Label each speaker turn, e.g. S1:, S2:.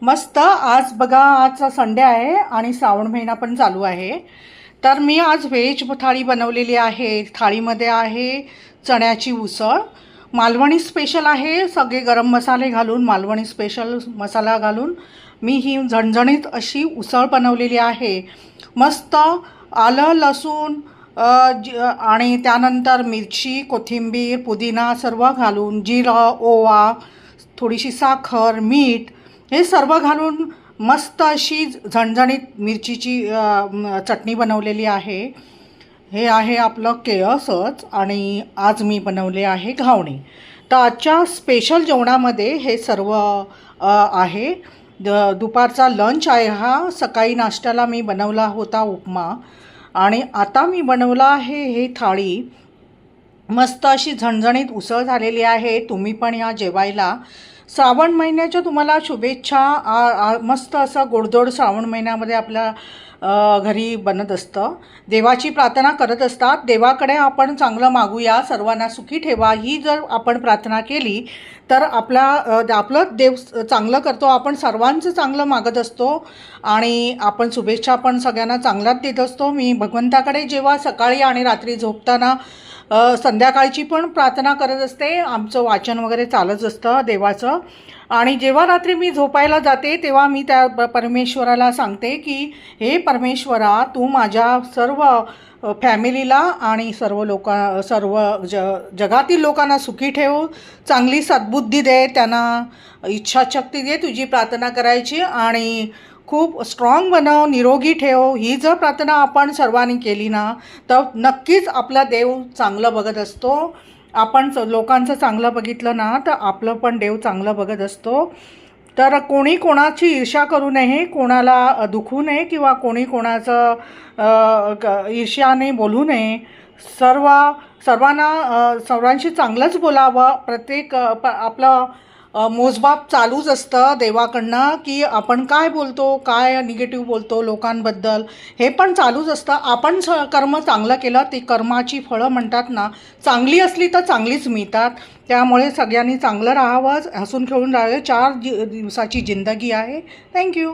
S1: मस्त. आज बघा, आज संडे आहे आणि श्रावण महिना पण चालू आहे. तर मी आज व्हेज थाळी बनवलेली आहे. थाळीमध्ये आहे चण्याची उसळ, मालवणी स्पेशल आहे. सगळे गरम मसाले घालून, मालवणी स्पेशल मसाला घालून मी ही झणझणीत अशी उसळ बनवलेली आहे. मस्त आलं, लसूण आणि त्यानंतर मिरची, कोथिंबीर, पुदिना सर्व घालून, जिरं, ओवा, थोडीशी साखर, मीठ हे सर्व घालून मस्त अशी झणझणीत मिरचीची चटणी बनवलेली आहे. हे आहे आपलं केळसच आणि आज मी बनवले आहे घावणे. तर आजच्या स्पेशल जेवणामध्ये हे सर्व आहे. दुपारचा लंच आहे हा. सकाळी नाश्त्याला मी बनवला होता उपमा आणि आता मी बनवला आहे हे थाळी. मस्त अशी झणझणीत उसळ झालेली आहे. तुम्ही पण या जेवायला. श्रावण महिन्याच्या तुम्हाला शुभेच्छा. मस्त असं गोडधोड श्रावण महिन्यामध्ये आपल्या घरी बनत असतं. देवाची प्रार्थना करत असतात. देवाकडे आपण चांगलं मागूया, सर्वांना सुखी ठेवा, ही जर आपण प्रार्थना केली तर आपलं देव चांगलं करतो. आपण सर्वांचं चांगलं मागत असतो आणि आपण शुभेच्छा पण सगळ्यांना चांगलाच देत असतो. मी भगवंताकडे जेव्हा सकाळी आणि रात्री झोपताना संध्याकाळची पण प्रार्थना करत असते. आमचं वाचन वगैरे चालत असतं देवाचं. आणि जेव्हा रात्री मी झोपायला जाते तेव्हा मी त्या परमेश्वराला सांगते की हे परमेश्वरा, तू माझ्या सर्व फॅमिलीला आणि सर्व जगातील लोकांना सुखी ठेव, चांगली सद्बुद्धी दे, त्यांना इच्छाशक्ती दे तुझी प्रार्थना करायची आणि खूप स्ट्रॉंग बनव, निरोगी ठेव. ही जर प्रार्थना आपण सर्वांनी केली ना तर नक्कीच आपला देव चांगलं बघत असतो. आपण लोकांचं चांगलं बघितलं ना तर आपलं पण देव चांगलं बघत असतो. तर कोणी कोणाची ईर्ष्या करू नये, कोणाला दुखू नये किंवा कोणी कोणाचं ईर्ष्याने बोलू नये. सर्वांशी चांगलंच बोलावं. आपलं मोजमाप चालूच असतं देवाकडनं की आपण काय बोलतो, काय निगेटिव्ह बोलतो लोकांबद्दल, हे पण चालूच असतं. आपण कर्म चांगलं केलं, ती कर्माची फळं म्हणतात ना, चांगली असली तर चांगलीच मिळतात. त्यामुळे सगळ्यांनी चांगलं राहावं, हसून खेळून राहावं. 4 दिवसाची जिंदगी आहे. थँक्यू.